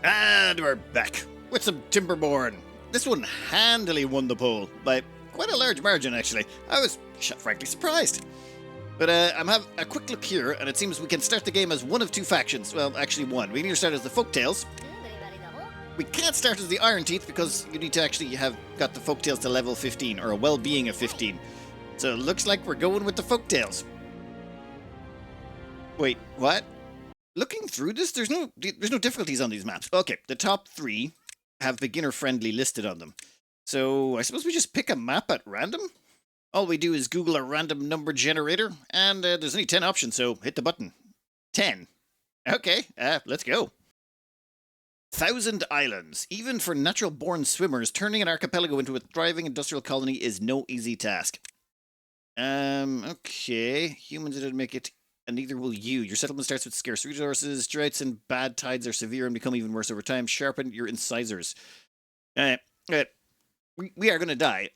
And we're back with some Timberborn. This one handily won the poll by quite a large margin, actually. I was frankly surprised. But I'm having a quick look here, and it seems we can start the game as one of two factions. Well, actually one. We can either start as the Folktales. We can't start as the Iron Teeth because you need to actually have got the Folktales to level 15, or a well-being of 15. So it looks like we're going with the Folktales. Wait, what? Looking through this, there's no difficulties on these maps. Okay, the top three have beginner friendly listed on them. So I suppose we just pick a map at random? All we do is Google a random number generator, and there's only 10 options, so hit the button. 10. Okay, let's go. 1,000 islands. Even for natural-born swimmers, turning an archipelago into a thriving industrial colony is no easy task. Okay. Humans didn't make it, and neither will you. Your settlement starts with scarce resources. Droughts and bad tides are severe and become even worse over time. Sharpen your incisors. We are going to die.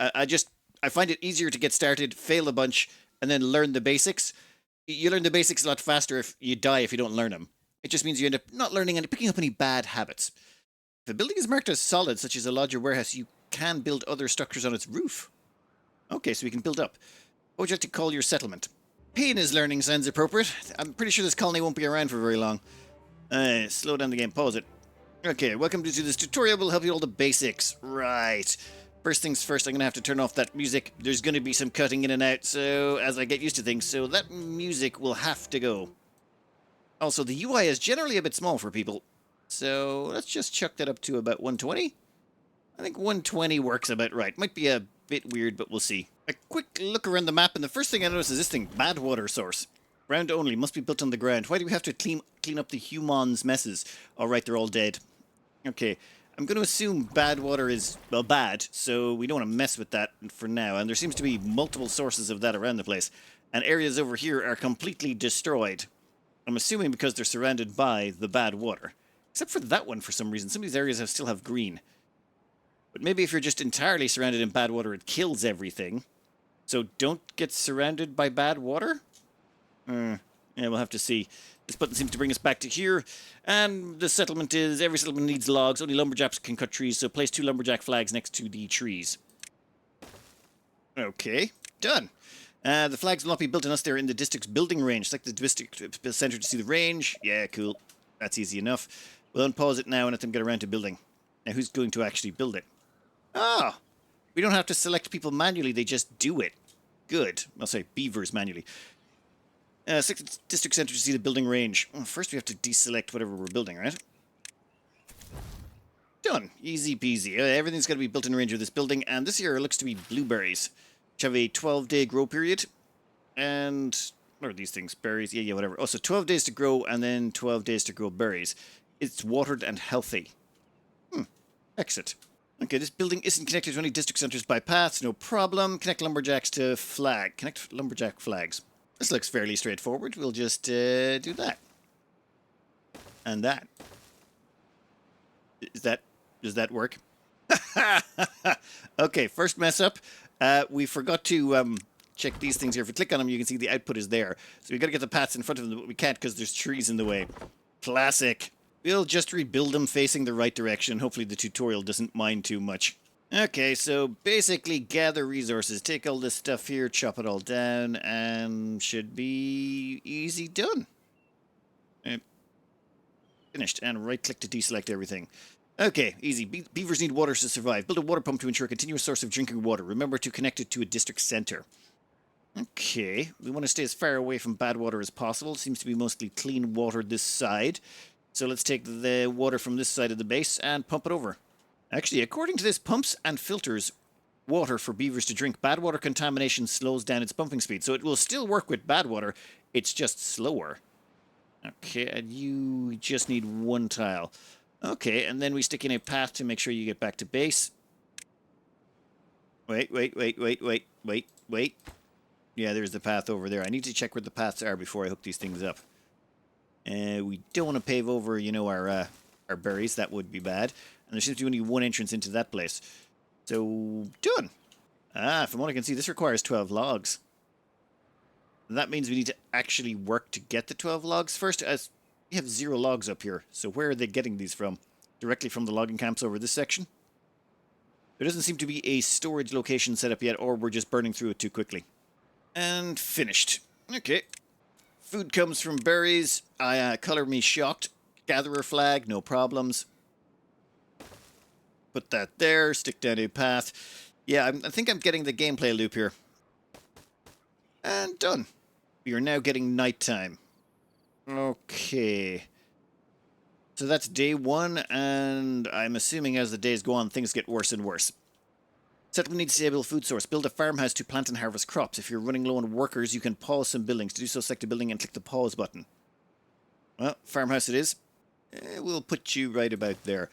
I find it easier to get started, fail a bunch, and then learn the basics. You learn the basics a lot faster if you die if you don't learn them. It just means you end up not learning and picking up any bad habits. If a building is marked as solid, such as a lodge or warehouse, you can build other structures on its roof. Okay, so we can build up. What would you like to call your settlement? Pain is learning sounds appropriate. I'm pretty sure this colony won't be around for very long. Slow down the game, pause it. Okay, welcome to this tutorial. We'll help you all the basics. Right. First things first, I'm going to have to turn off that music. There's going to be some cutting in and out, so as I get used to things, so that music will have to go. Also, the UI is generally a bit small for people, so let's just chuck that up to about 120. I think 120 works about right. Might be a bit weird, but we'll see. A quick look around the map, and the first thing I notice is this thing, bad water source. Ground only, must be built on the ground. Why do we have to clean up the humans' messes? All right, they're all dead. Okay. I'm going to assume bad water is, well, bad, so we don't want to mess with that for now. And there seems to be multiple sources of that around the place. And areas over here are completely destroyed. I'm assuming because they're surrounded by the bad water. Except for that one for some reason. Some of these areas still have green. But maybe if you're just entirely surrounded in bad water, it kills everything. So don't get surrounded by bad water? Yeah, we'll have to see. This button seems to bring us back to here. And the settlement is, every settlement needs logs. Only lumberjacks can cut trees, so place 2 lumberjack flags next to the trees. Okay, done. The flags will not be built unless they're in the district's building range. Select the district center to see the range. Yeah, cool. That's easy enough. We'll unpause it now and let them get around to building. Now, who's going to actually build it? Ah! We don't have to select people manually, they just do it. Good. I'll say beavers manually. Select the district center to see the building range. Well, first we have to deselect whatever we're building, right? Done. Easy peasy. Everything's got to be built in range of this building, and this here looks to be blueberries, which have a 12-day grow period. And what are these things? Berries? Yeah, whatever. Oh, so 12 days to grow, and then 12 days to grow berries. It's watered and healthy. Exit. Okay, this building isn't connected to any district centers by paths, no problem. Connect lumberjacks to flag. Connect lumberjack flags. This looks fairly straightforward. We'll just do that. And that. Does that work? Okay, first mess up. We forgot to check these things here. If we click on them, you can see the output is there. So we've got to get the paths in front of them, but we can't because there's trees in the way. Classic. We'll just rebuild them facing the right direction. Hopefully the tutorial doesn't mind too much. Okay, so basically gather resources. Take all this stuff here, chop it all down, and should be easy done. Finished, and right-click to deselect everything. Okay, easy. Beavers need water to survive. Build a water pump to ensure a continuous source of drinking water. Remember to connect it to a district center. Okay, we want to stay as far away from bad water as possible. Seems to be mostly clean water this side. So let's take the water from this side of the base and pump it over. Actually, according to this, pumps and filters water for beavers to drink. Bad water contamination slows down its pumping speed. So it will still work with bad water. It's just slower. Okay, and you just need 1 tile. Okay, and then we stick in a path to make sure you get back to base. Wait. Yeah, there's the path over there. I need to check where the paths are before I hook these things up. We don't want to pave over, you know, our berries. That would be bad. And there seems to be only 1 entrance into that place. So, done. From what I can see, this requires 12 logs. That means we need to actually work to get the 12 logs first, as we have 0 logs up here. So where are they getting these from? directly from the logging camps over this section. There doesn't seem to be a storage location set up yet, or we're just burning through it too quickly. And finished. Okay. Food comes from berries. Color me shocked. Gatherer flag, no problems. Put that there. Stick down a path. Yeah, I think I'm getting the gameplay loop here. And done. We are now getting nighttime. Okay. So that's day 1, and I'm assuming as the days go on, things get worse and worse. Settlement needs a stable food source. Build a farmhouse to plant and harvest crops. If you're running low on workers, you can pause some buildings. To do so, select a building and click the pause button. Well, farmhouse it is. We'll put you right about there.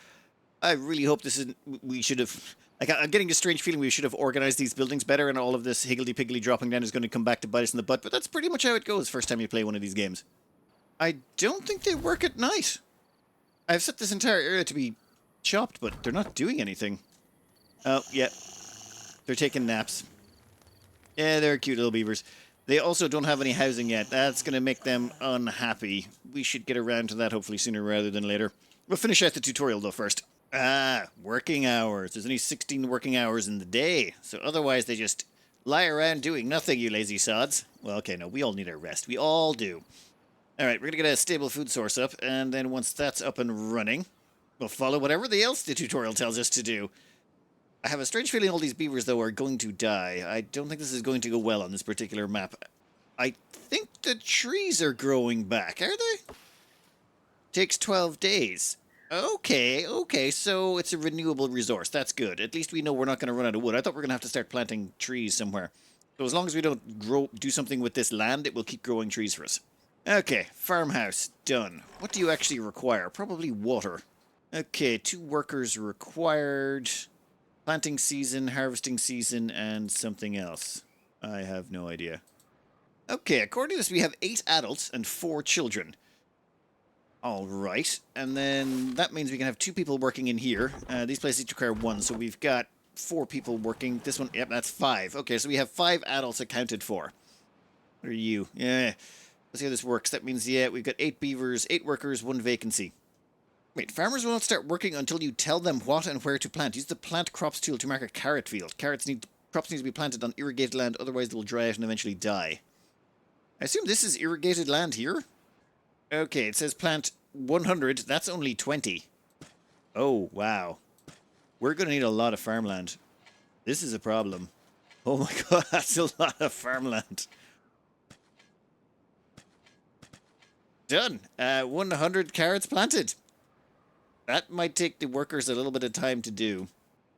I really hope this isn't... We should have... Like, I'm getting a strange feeling we should have organized these buildings better, and all of this higgledy-piggledy dropping down is going to come back to bite us in the butt, but that's pretty much how it goes first time you play one of these games. I don't think they work at night. I've set this entire area to be chopped, but they're not doing anything. Oh, yeah. They're taking naps. Yeah, they're cute little beavers. They also don't have any housing yet. That's going to make them unhappy. We should get around to that hopefully sooner rather than later. We'll finish out the tutorial though first. Working hours. There's only 16 working hours in the day. So otherwise they just lie around doing nothing, you lazy sods. Well, okay, no, we all need our rest. We all do. Alright, we're going to get a stable food source up, and then once that's up and running, we'll follow whatever else the tutorial tells us to do. I have a strange feeling all these beavers, though, are going to die. I don't think this is going to go well on this particular map. I think the trees are growing back, are they? Takes 12 days. Okay, so it's a renewable resource. That's good. At least we know we're not going to run out of wood. I thought we were going to have to start planting trees somewhere. So as long as we don't do something with this land, it will keep growing trees for us. Okay, farmhouse, done. What do you actually require? Probably water. Okay, 2 workers required. Planting season, harvesting season, and something else. I have no idea. Okay, according to this, we have 8 adults and 4 children. Alright, and then that means we can have 2 people working in here. These places each require 1, so we've got 4 people working. This one, yep, that's 5. Okay, so we have 5 adults accounted for. What are you? Yeah. Let's see how this works. That means, yeah, we've got 8 beavers, 8 workers, 1 vacancy. Wait, farmers will not start working until you tell them what and where to plant. Use the plant crops tool to mark a carrot field. Crops need to be planted on irrigated land, otherwise they will dry out and eventually die. I assume this is irrigated land here? Okay, it says plant 100. That's only 20. Oh, wow. We're going to need a lot of farmland. This is a problem. Oh my god, that's a lot of farmland. Done. 100 carrots planted. That might take the workers a little bit of time to do.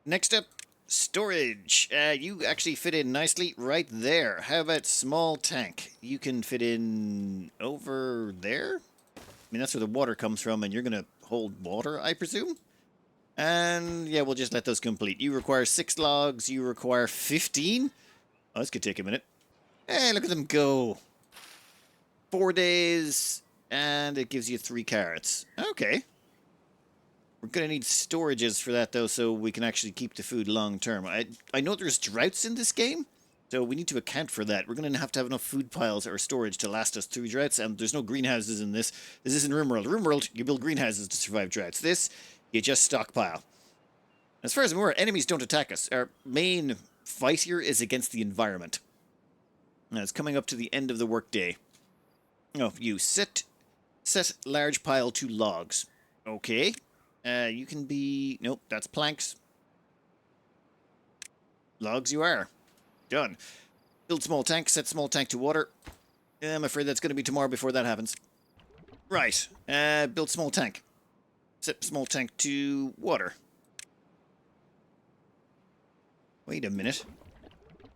Next up, storage. You actually fit in nicely right there. How about small tank? You can fit in over there? I mean, that's where the water comes from, and you're going to hold water, I presume? And, yeah, we'll just let those complete. You require 6 logs. You require 15? Oh, this could take a minute. Hey, look at them go. 4 days, and it gives you 3 carrots. Okay. We're going to need storages for that, though, so we can actually keep the food long term. I know there's droughts in this game, so we need to account for that. We're going to have enough food piles or storage to last us through droughts, and there's no greenhouses in this. This isn't RimWorld. RimWorld, you build greenhouses to survive droughts. This, you just stockpile. As far as I'm aware, enemies don't attack us. Our main fight here is against the environment. Now, it's coming up to the end of the workday. Oh, you set large pile to logs. Okay. You can be... Nope, that's planks. Logs you are. Done. Build small tank, set small tank to water. I'm afraid that's going to be tomorrow before that happens. Right. Build small tank. Set small tank to water. Wait a minute.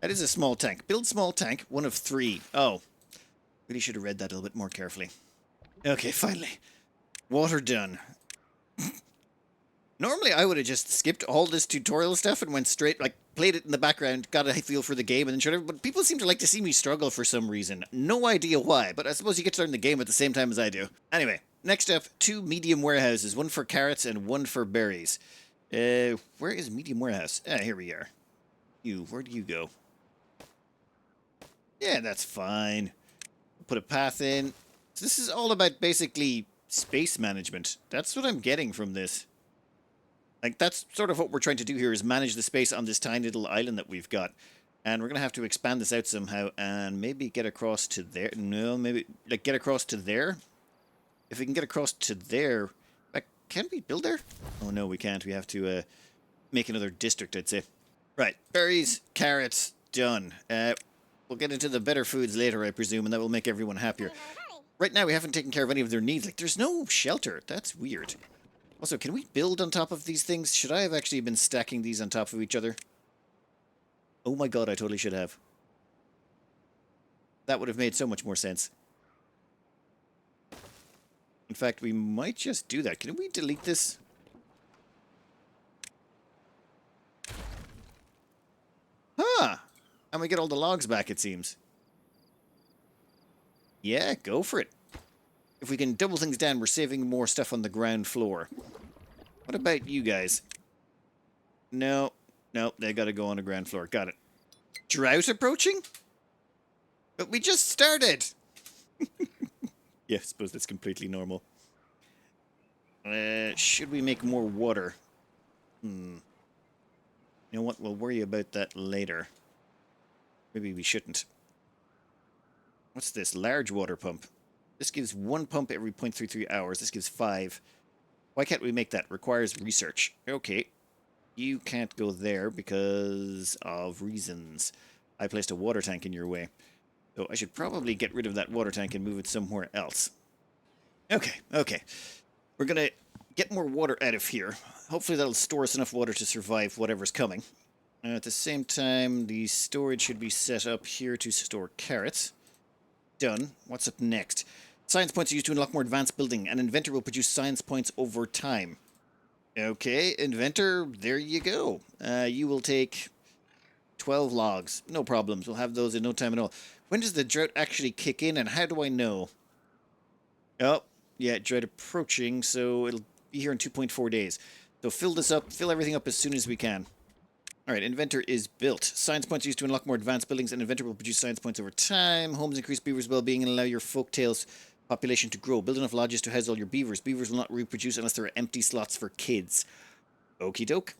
That is a small tank. Build small tank, 1 of 3. Oh. Really should have read that a little bit more carefully. Okay, finally. Water done. Normally, I would have just skipped all this tutorial stuff and went straight, like, played it in the background, got a feel for the game, and then showed everyone. But people seem to like to see me struggle for some reason. No idea why, but I suppose you get to learn the game at the same time as I do. Anyway, next up, 2 medium warehouses, 1 for carrots and 1 for berries. Where is medium warehouse? Here we are. Where do you go? Yeah, that's fine. Put a path in. So this is all about basically space management. That's what I'm getting from this. Like, that's sort of what we're trying to do here, is manage the space on this tiny little island that we've got. And we're going to have to expand this out somehow and maybe get across to there. No, maybe, like, get across to there. If we can get across to there... Like, can we build there? Oh, no, we can't. We have to make another district, I'd say. Right, berries, carrots, done. We'll get into the better foods later, I presume, and that will make everyone happier. Right now, we haven't taken care of any of their needs. Like, there's no shelter. That's weird. Also, can we build on top of these things? Should I have actually been stacking these on top of each other? Oh my god, I totally should have. That would have made so much more sense. In fact, we might just do that. Can we delete this? Huh! And we get all the logs back, it seems. Yeah, go for it. If we can double things down, we're saving more stuff on the ground floor. What about you guys? No, they gotta go on the ground floor. Got it. Drought approaching? But we just started! Yeah, I suppose that's completely normal. Should we make more water? You know what? We'll worry about that later. Maybe we shouldn't. What's this? Large water pump. This gives 1 pump every 0.33 hours. This gives 5. Why can't we make that? Requires research. Okay. You can't go there because of reasons. I placed a water tank in your way. So I should probably get rid of that water tank and move it somewhere else. Okay. We're going to get more water out of here. Hopefully that'll store us enough water to survive whatever's coming. At the same time, the storage should be set up here to store carrots. Done. What's up next? Science points are used to unlock more advanced building. An inventor will produce science points over time. Okay, inventor, there you go. You will take 12 logs. No problems. We'll have those in no time at all. When does the drought actually kick in, and how do I know? Oh, yeah, drought approaching, so it'll be here in 2.4 days. So fill this up, fill everything up as soon as we can. Alright, inventor is built. Science points are used to unlock more advanced buildings, and inventor will produce science points over time. Homes increase beavers' well-being and allow your folktales population to grow. Build enough lodges to house all your beavers. Beavers will not reproduce unless there are empty slots for kids. Okie doke.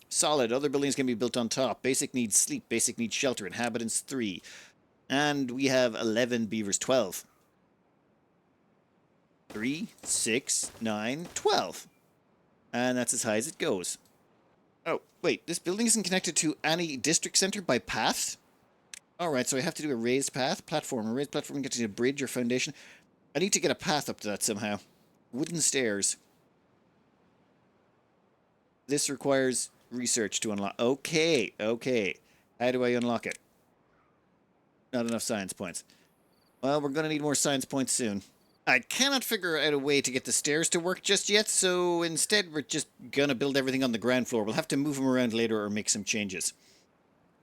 Solid. Other buildings can be built on top. Basic needs sleep. Basic needs shelter. Inhabitants 3. And we have 11 beavers. 12. 3, 6, 9, 12. And that's as high as it goes. Oh, wait. This building isn't connected to any district center by paths? Alright, so I have to do a raised path. Platform. A raised platform gets to a bridge or foundation. I need to get a path up to that somehow. Wooden stairs. This requires research to unlock. Okay. How do I unlock it? Not enough science points. Well, we're going to need more science points soon. I cannot figure out a way to get the stairs to work just yet, so instead we're just going to build everything on the ground floor. We'll have to move them around later or make some changes.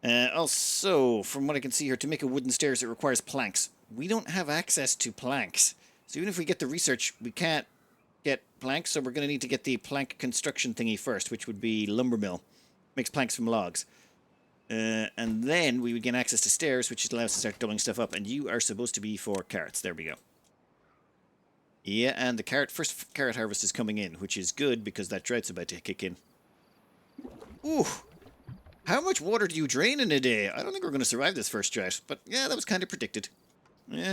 Also, from what I can see here, to make a wooden stairs, it requires planks. We don't have access to planks. So even if we get the research, we can't get planks, so we're going to need to get the plank construction thingy first, which would be lumber mill. Makes planks from logs. And then we would gain access to stairs, which allows us to start doubling stuff up. And you are supposed to be for carrots. There we go. Yeah, and the first carrot harvest is coming in, which is good because that drought's about to kick in. Ooh! How much water do you drain in a day? I don't think we're going to survive this first drought, but yeah, that was kind of predicted.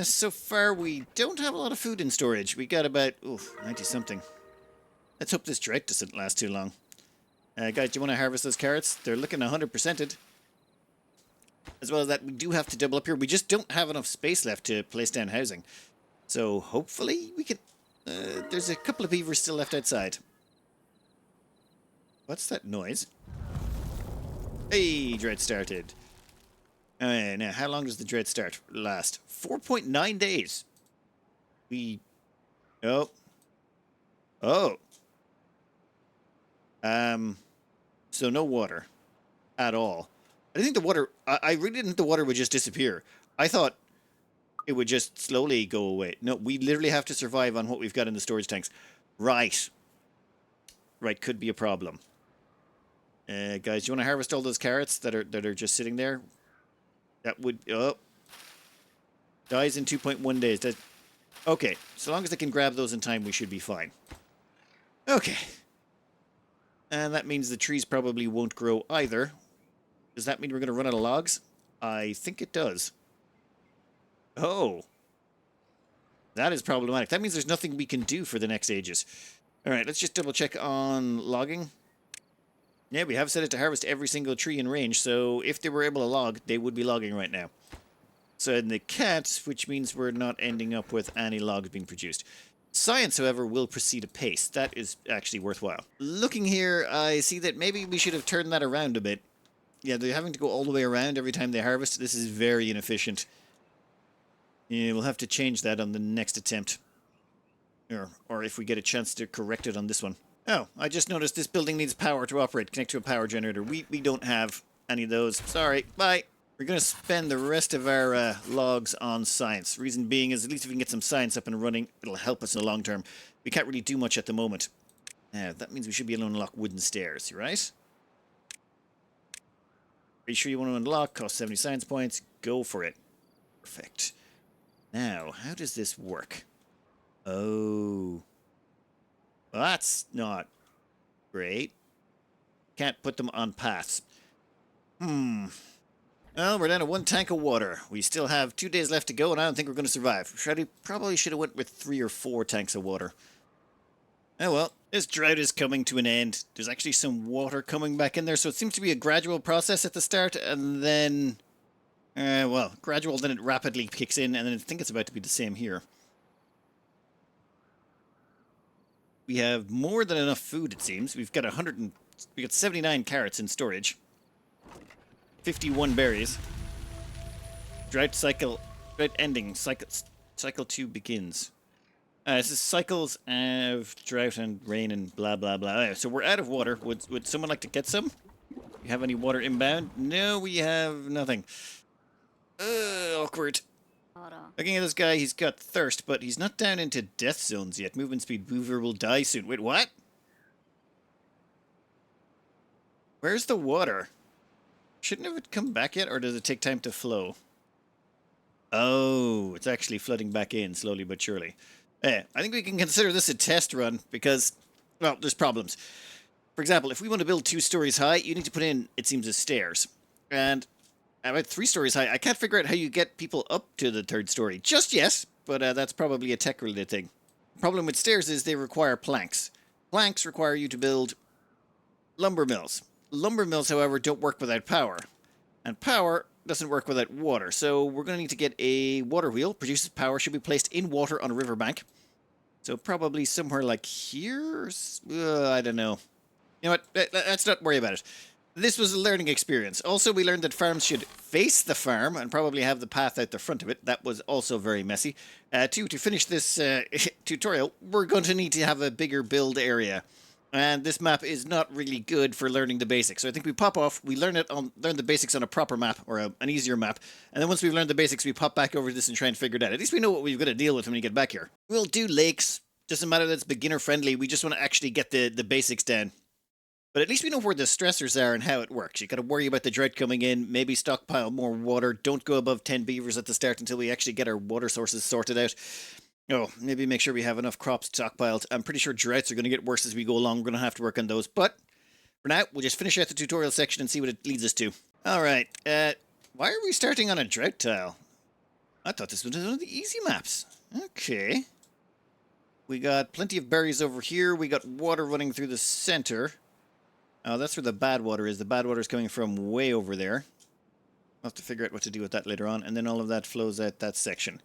So far, we don't have a lot of food in storage. We got about, 90-something. Let's hope this drought doesn't last too long. Guys, do you want to harvest those carrots? They're looking 100%ed. As well as that, we do have to double up here. We just don't have enough space left to place down housing. So, hopefully, we can... there's a couple of beavers still left outside. What's that noise? Hey, drought started. Now, how long does the drought last? 4.9 days. Oh. So no water. At all. I think the water... I really didn't think the water would just disappear. I thought it would just slowly go away. No, we literally have to survive on what we've got in the storage tanks. Right. Right, could be a problem. Guys, do you want to harvest all those carrots that are just sitting there? That would... Oh. Dies in 2.1 days. Okay, so long as I can grab those in time, we should be fine. Okay. And that means the trees probably won't grow either. Does that mean we're going to run out of logs? I think it does. Oh, that is problematic. That means there's nothing we can do for the next ages. All right, let's just double check on logging. Yeah, we have set it to harvest every single tree in range, so if they were able to log, they would be logging right now. So in the cats, which means we're not ending up with any logs being produced. Science, however, will proceed apace. That is actually worthwhile. Looking here, I see that maybe we should have turned that around a bit. Yeah, they're having to go all the way around every time they harvest. This is very inefficient. Yeah, we'll have to change that on the next attempt. Or if we get a chance to correct it on this one. Oh, I just noticed this building needs power to operate. Connect to a power generator. We don't have any of those. Sorry. Bye. We're going to spend the rest of our logs on science. Reason being is at least if we can get some science up and running, it'll help us in the long term. We can't really do much at the moment. That means we should be able to unlock wooden stairs, right? Are you sure you want to unlock? Cost 70 science points. Go for it. Perfect. Now, how does this work? Oh. Well, that's not great. Can't put them on paths. Well, we're down to 1 tank of water. We still have 2 days left to go, and I don't think we're going to survive. Probably should have went with 3 or 4 tanks of water. Oh well, this drought is coming to an end. There's actually some water coming back in there, so it seems to be a gradual process at the start, and then... well, gradual, then it rapidly kicks in, and then I think it's about to be the same here. We have more than enough food, it seems. We've got 79 carrots in storage. 51 berries. Drought ending. Cycle 2 begins. This is cycles of drought and rain and blah, blah, blah. So we're out of water. Would someone like to get some? You have any water inbound? No, we have nothing. Awkward. Looking at this guy, he's got thirst, but he's not down into death zones yet. Movement speed mover will die soon. Wait, what? Where's the water? Shouldn't have it come back yet, or does it take time to flow? Oh, it's actually flooding back in, slowly but surely. I think we can consider this a test run, because, well, there's problems. For example, if we want to build 2 stories high, you need to put in, it seems, as stairs. And about 3 stories high, I can't figure out how you get people up to the 3rd story just yet, but that's probably a tech-related thing. The problem with stairs is they require planks. Planks require you to build lumber mills. Lumber mills, however, don't work without power. And power doesn't work without water, so we're going to need to get a water wheel. Produces power, should be placed in water on a riverbank. So probably somewhere like here? I don't know. You know what? Let's not worry about it. This was a learning experience. Also, we learned that farms should face the farm and probably have the path out the front of it. That was also very messy. 2, to finish this tutorial, we're going to need to have a bigger build area. And this map is not really good for learning the basics. So I think we pop off, we learn the basics on a proper map, or an easier map. And then once we've learned the basics, we pop back over to this and try and figure it out. At least we know what we've got to deal with when we get back here. We'll do lakes. Doesn't matter that it's beginner friendly. We just want to actually get the basics down. But at least we know where the stressors are and how it works. You got to worry about the drought coming in, maybe stockpile more water. Don't go above 10 beavers at the start until we actually get our water sources sorted out. Oh, maybe make sure we have enough crops stockpiled. I'm pretty sure droughts are going to get worse as we go along. We're going to have to work on those. But for now, we'll just finish out the tutorial section and see what it leads us to. All right. Why are we starting on a drought tile? I thought this was one of the easy maps. Okay. We got plenty of berries over here. We got water running through the center. Oh, that's where the bad water is. The bad water is coming from way over there. I'll have to figure out what to do with that later on. And then all of that flows out that section.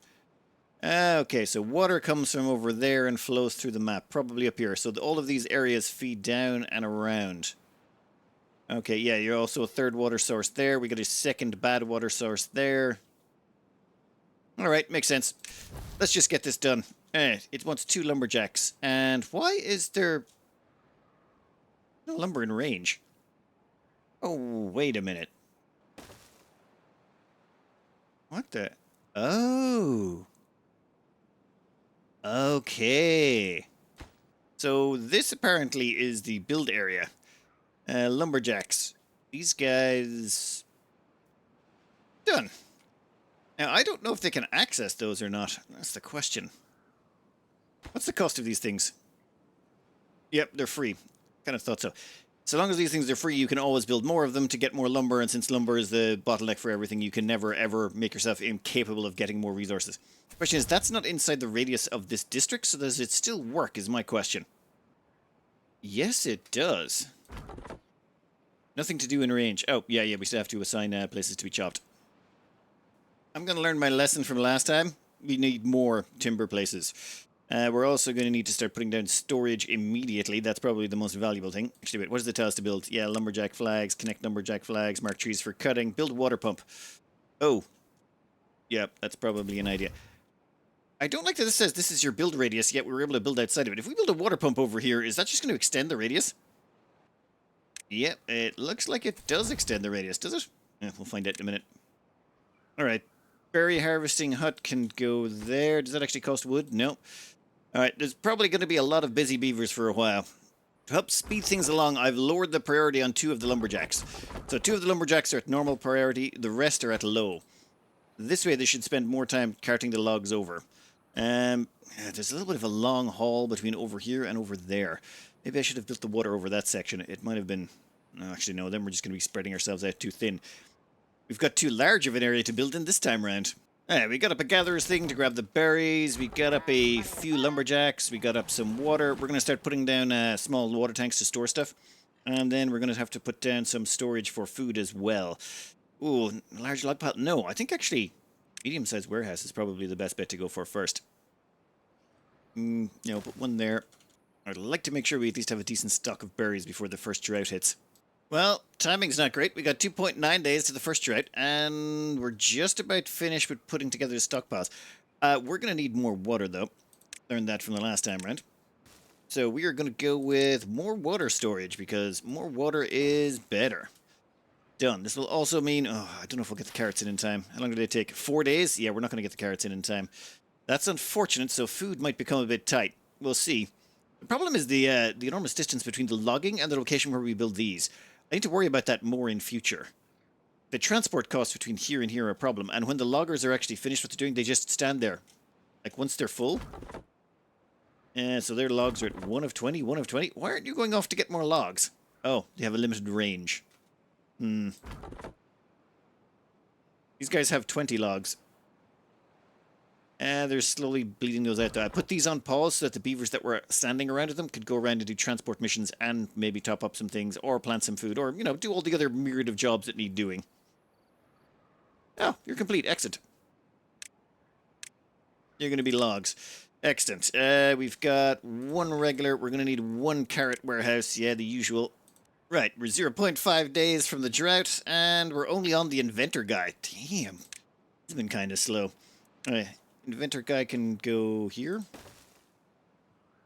Okay, so water comes from over there and flows through the map. Probably up here. So all of these areas feed down and around. Okay, yeah, you're also a 3rd water source there. We got a 2nd bad water source there. Alright, makes sense. Let's just get this done. It wants 2 lumberjacks. And why is there no lumber in range? Oh, wait a minute. What the? Oh. Okay. So this apparently is the build area. Lumberjacks. These guys... Done. Now, I don't know if they can access those or not. That's the question. What's the cost of these things? Yep, they're free. Kind of thought so. So long as these things are free, you can always build more of them to get more lumber, and since lumber is the bottleneck for everything, you can never, ever make yourself incapable of getting more resources. The question is, that's not inside the radius of this district, so does it still work, is my question. Yes, it does. Nothing to do in range. Oh, yeah, we still have to assign places to be chopped. I'm going to learn my lesson from last time. We need more timber places. We're also going to need to start putting down storage immediately. That's probably the most valuable thing. Actually, wait, what does it tell us to build? Yeah, lumberjack flags, connect lumberjack flags, mark trees for cutting, build water pump. Oh. Yeah, that's probably an idea. I don't like that this says this is your build radius, yet we were able to build outside of it. If we build a water pump over here, is that just going to extend the radius? Yep, it looks like it does extend the radius, does it? Yeah, we'll find out in a minute. Alright. Berry harvesting hut can go there. Does that actually cost wood? No. Alright, there's probably going to be a lot of busy beavers for a while. To help speed things along, I've lowered the priority on 2 of the lumberjacks. So 2 of the lumberjacks are at normal priority, the rest are at low. This way they should spend more time carting the logs over. There's a little bit of a long haul between over here and over there. Maybe I should have built the water over that section. It might have been... No, actually, no, then we're just going to be spreading ourselves out too thin. We've got too large of an area to build in this time round. Alright, we got up a gatherer's thing to grab the berries. We got up a few lumberjacks. We got up some water. We're going to start putting down small water tanks to store stuff. And then we're going to have to put down some storage for food as well. Ooh, large log pile. No, I think actually medium-sized warehouse is probably the best bet to go for first. No, put one there. I'd like to make sure we at least have a decent stock of berries before the first drought hits. Well, timing's not great. We got 2.9 days to the first drought, and we're just about finished with putting together the stockpiles. We're going to need more water, though. Learned that from the last time round. So we are going to go with more water storage, because more water is better. Done. This will also mean... Oh, I don't know if we'll get the carrots in time. How long do they take? 4 days? Yeah, we're not going to get the carrots in time. That's unfortunate, so food might become a bit tight. We'll see. The problem is the enormous distance between the logging and the location where we build these. I need to worry about that more in future. The transport costs between here and here are a problem, and when the loggers are actually finished what they're doing, they just stand there. Like, once they're full. So their logs are at 1 of 20, 1 of 20. Why aren't you going off to get more logs? Oh, they have a limited range. These guys have 20 logs. They're slowly bleeding those out. I put these on pause so that the beavers that were standing around them could go around and do transport missions and maybe top up some things or plant some food or, do all the other myriad of jobs that need doing. Oh, you're complete. Excellent. You're going to be logs. Excellent. We've got 1 regular. We're going to need 1 carrot warehouse. Yeah, the usual. Right, we're 0.5 days from the drought, and we're only on the inventor guy. Damn. It's been kind of slow. Alright. Inventor guy can go here.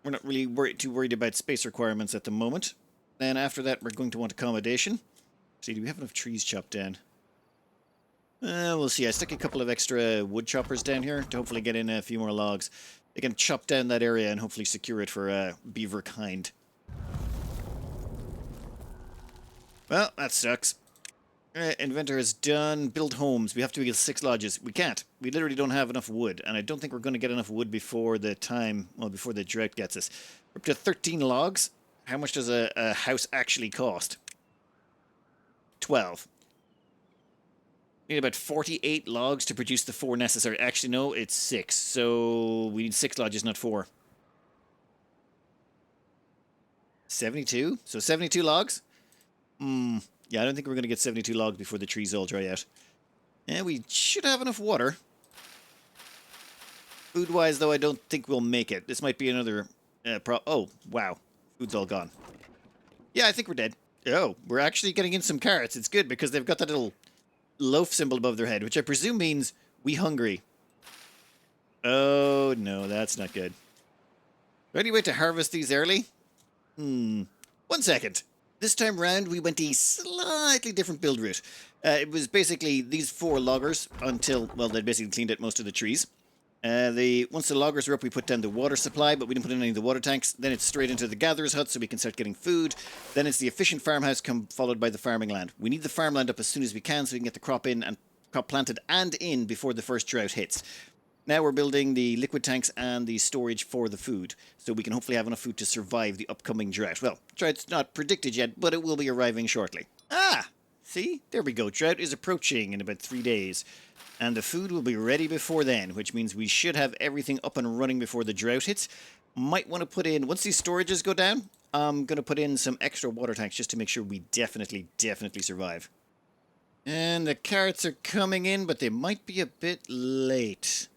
We're not really too worried about space requirements at the moment. Then after that, we're going to want accommodation. See, do we have enough trees chopped down? We'll see. I stuck a couple of extra wood choppers down here to hopefully get in a few more logs. They can chop down that area and hopefully secure it for beaver kind. Well, that sucks. Inventor is done. Build homes. We have to build 6 lodges. We can't. We literally don't have enough wood, and I don't think we're going to get enough wood before the before the drought gets us. We're up to 13 logs. How much does a house actually cost? 12. We need about 48 logs to produce the 4 necessary. Actually, no, it's 6. So we need 6 lodges, not 4. 72? So 72 logs? Yeah, I don't think we're going to get 72 logs before the trees all dry out. Yeah, we should have enough water. Food-wise, though, I don't think we'll make it. This might be another oh, wow. Food's all gone. Yeah, I think we're dead. Oh, we're actually getting in some carrots. It's good because they've got that little loaf symbol above their head, which I presume means we hungry. Oh, no, that's not good. Any way to harvest these early? 1 second. This time round, we went a slightly different build route. It was basically these 4 loggers until, well, they'd basically cleaned out most of the trees. Once the loggers were up, we put down the water supply, but we didn't put in any of the water tanks. Then it's straight into the gatherer's hut so we can start getting food. Then it's the efficient farmhouse followed by the farming land. We need the farmland up as soon as we can so we can get the crop in and crop planted and in before the first drought hits. Now we're building the liquid tanks and the storage for the food, so we can hopefully have enough food to survive the upcoming drought. Well, drought's not predicted yet, but it will be arriving shortly. Ah! See? There we go. Drought is approaching in about 3 days. And the food will be ready before then, which means we should have everything up and running before the drought hits. Might want to put in, once these storages go down, I'm going to put in some extra water tanks just to make sure we definitely survive. And the carrots are coming in, but they might be a bit late.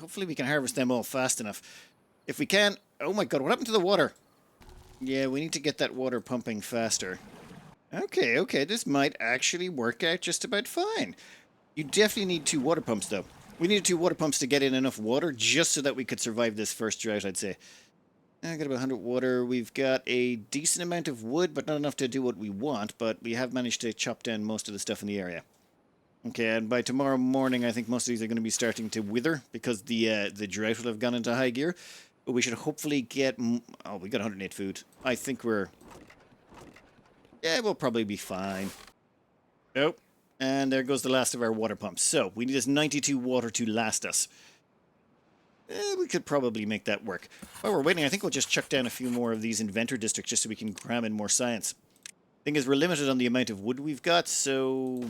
Hopefully we can harvest them all fast enough. If we can... Oh my god, what happened to the water? Yeah, we need to get that water pumping faster. Okay, this might actually work out just about fine. You definitely need 2 water pumps, though. We needed 2 water pumps to get in enough water just so that we could survive this first drought, I'd say. I got about 100 water. We've got a decent amount of wood, but not enough to do what we want, but we have managed to chop down most of the stuff in the area. Okay, and by tomorrow morning, I think most of these are going to be starting to wither because the drought will have gone into high gear. But we should hopefully get... Oh, we got 108 food. I think we're... Yeah, we'll probably be fine. Nope. And there goes the last of our water pumps. So, we need this 92 water to last us. We could probably make that work. While we're waiting, I think we'll just chuck down a few more of these inventor districts just so we can cram in more science. Thing is, we're limited on the amount of wood we've got, so...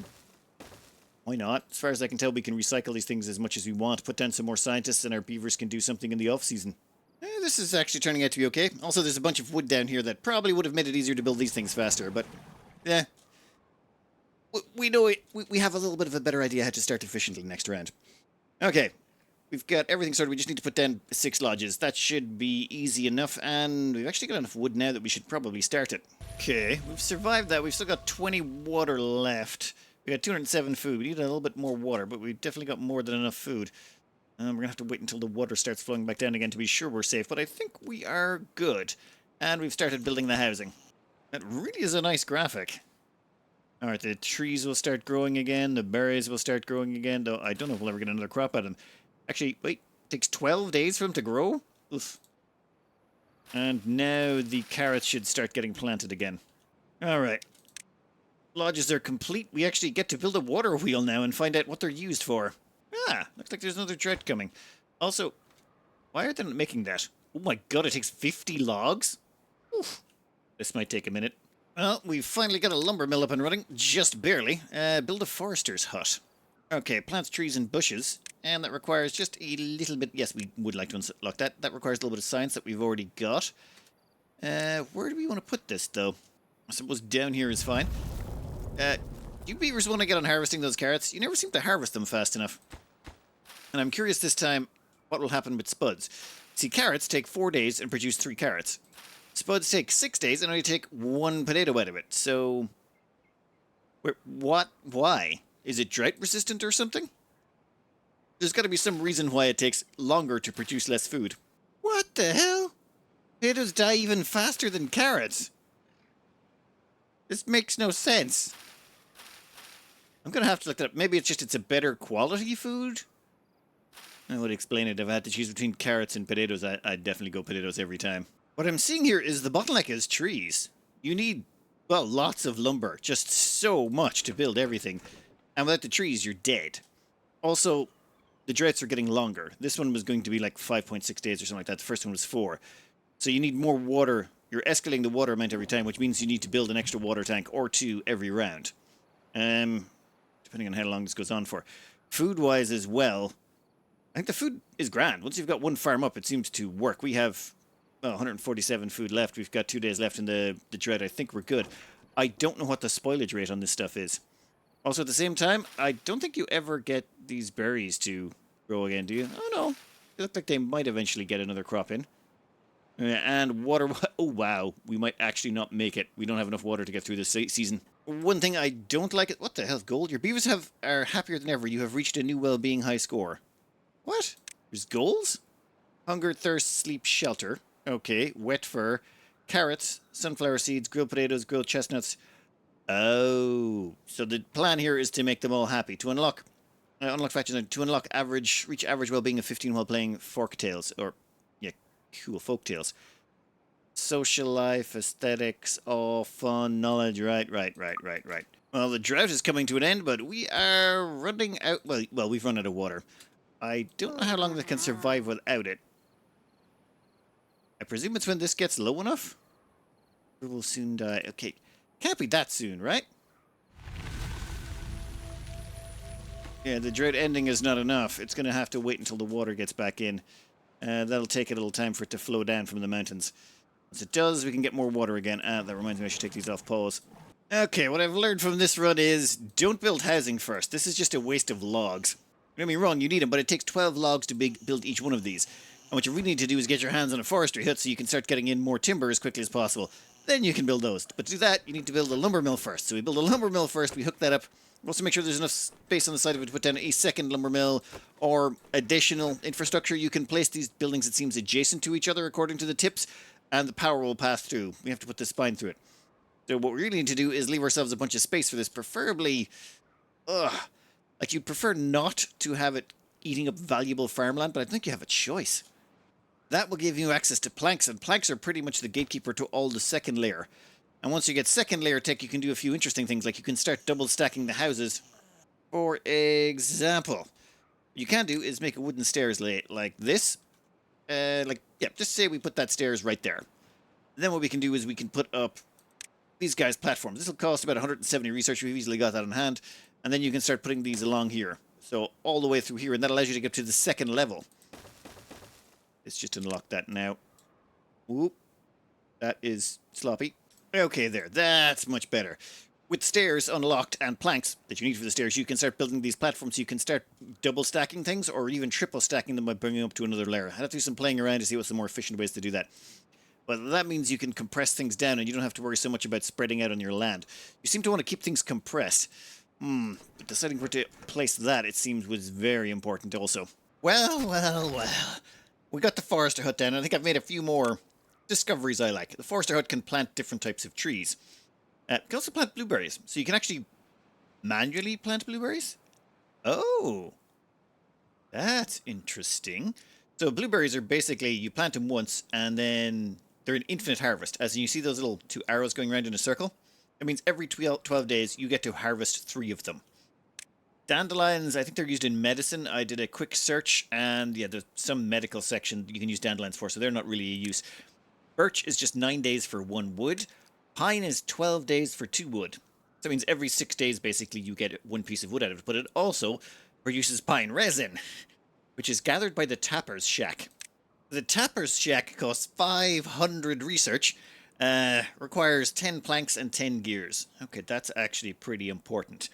Why not? As far as I can tell, we can recycle these things as much as we want, put down some more scientists, and our beavers can do something in the off-season. This is actually turning out to be okay. Also, there's a bunch of wood down here that probably would have made it easier to build these things faster, but... Yeah. We know it. We have a little bit of a better idea how to start efficiently next round. Okay. We've got everything sorted. We just need to put down 6 lodges. That should be easy enough, and we've actually got enough wood now that we should probably start it. Okay, we've survived that. We've still got 20 water left. We got 207 food. We need a little bit more water, but we've definitely got more than enough food. We're going to have to wait until the water starts flowing back down again to be sure we're safe, but I think we are good. And we've started building the housing. That really is a nice graphic. Alright, the trees will start growing again, the berries will start growing again, though I don't know if we'll ever get another crop out of them. Actually, wait, it takes 12 days for them to grow? Oof. And now the carrots should start getting planted again. Alright. Lodges are complete. We actually get to build a water wheel now and find out what they're used for. Ah, looks like there's another drought coming. Also, why are they not making that? Oh my god, it takes 50 logs? Oof. This might take a minute. Well, we've finally got a lumber mill up and running. Just barely. Build a forester's hut. Okay, plants, trees, and bushes. And that requires just a little bit... Yes, we would like to unlock that. That requires a little bit of science that we've already got. Where do we want to put this, though? I suppose down here is fine. You beavers want to get on harvesting those carrots? You never seem to harvest them fast enough. And I'm curious this time what will happen with spuds. See, carrots take 4 days and produce 3 carrots. Spuds take 6 days and only take 1 potato out of it. So... What? Why? Is it drought resistant or something? There's got to be some reason why it takes longer to produce less food. What the hell? Potatoes die even faster than carrots. This makes no sense. I'm going to have to look that up. Maybe it's a better quality food? I would explain it. If I had to choose between carrots and potatoes, I'd definitely go potatoes every time. What I'm seeing here is the bottleneck is trees. You need, well, lots of lumber. Just so much to build everything. And without the trees, you're dead. Also, the droughts are getting longer. This one was going to be like 5.6 days or something like that. The first one was 4. So you need more water. You're escalating the water amount every time, which means you need to build an extra water tank or 2 every round. Depending on how long this goes on for. Food-wise as well, I think the food is grand. Once you've got one farm up, it seems to work. We have 147 food left. We've got 2 days left in the drought. I think we're good. I don't know what the spoilage rate on this stuff is. Also, at the same time, I don't think you ever get these berries to grow again, do you? Oh, no. They look like they might eventually get another crop in. And water... Oh, wow. We might actually not make it. We don't have enough water to get through this season. One thing I don't like... What the hell, gold? Your beavers are happier than ever. You have reached a new well-being high score. What? There's goals? Hunger, thirst, sleep, shelter. Okay. Wet fur. Carrots, sunflower seeds, grilled potatoes, grilled chestnuts. Oh. So the plan here is to make them all happy. To unlock factions, to unlock reach average well-being of 15 while playing Folktales. Or, yeah, cool, Folktales. Social life, aesthetics, all fun, knowledge, right. Well, the drought is coming to an end, but we are running out... Well, we've run out of water. I don't know how long they can survive without it. I presume it's when this gets low enough? It will soon die. Okay, can't be that soon, right? Yeah, the drought ending is not enough. It's going to have to wait until the water gets back in. That'll take a little time for it to flow down from the mountains. Once it does, we can get more water again. That reminds me I should take these off pause. Okay, what I've learned from this run is don't build housing first. This is just a waste of logs. Don't get me wrong, you need them, but it takes 12 logs to build each one of these. And what you really need to do is get your hands on a forestry hut so you can start getting in more timber as quickly as possible. Then you can build those. But to do that, you need to build a lumber mill first. So we build a lumber mill first, we hook that up. We also make sure there's enough space on the side of it to put down a second lumber mill or additional infrastructure. You can place these buildings, it seems, adjacent to each other according to the tips, and the power will pass through. We have to put the spine through it. So what we really need to do is leave ourselves a bunch of space for this, preferably... like, you'd prefer not to have it eating up valuable farmland, but I think you have a choice. That will give you access to planks, and planks are pretty much the gatekeeper to all the second layer. And once you get second layer tech, you can do a few interesting things, like you can start double stacking the houses. For example, what you can do is make a wooden stairs like this. Just say we put that stairs right there. Then what we can do is we can put up these guys' platforms. This will cost about 170 research. We've easily got that in hand. And then you can start putting these along here. So all the way through here, and that allows you to get to the second level. Let's just unlock that now. Whoop. That is sloppy. Okay, there. That's much better. With stairs unlocked and planks that you need for the stairs, you can start building these platforms. So you can start double stacking things or even triple stacking them by bringing them up to another layer. I'd have to do some playing around to see what's the more efficient ways to do that. But that means you can compress things down and you don't have to worry so much about spreading out on your land. You seem to want to keep things compressed. But deciding where to place that, it seems, was very important also. Well. We got the forester hut down, and I think I've made a few more discoveries I like. The forester hut can plant different types of trees. It can also plant blueberries, so you can actually manually plant blueberries? Oh, that's interesting. So blueberries are basically, you plant them once, and then they're an infinite harvest. As you see those little two arrows going around in a circle? It means every 12 days you get to harvest 3 of them. Dandelions, I think they're used in medicine. I did a quick search, and yeah, there's some medical section you can use dandelions for, so they're not really a use. Birch is just 9 days for 1 wood. Pine is 12 days for 2 wood. So that means every 6 days, basically, you get 1 piece of wood out of it. But it also produces pine resin, which is gathered by the tapper's shack. The tapper's shack costs 500 research, requires 10 planks and 10 gears. Okay, that's actually pretty important.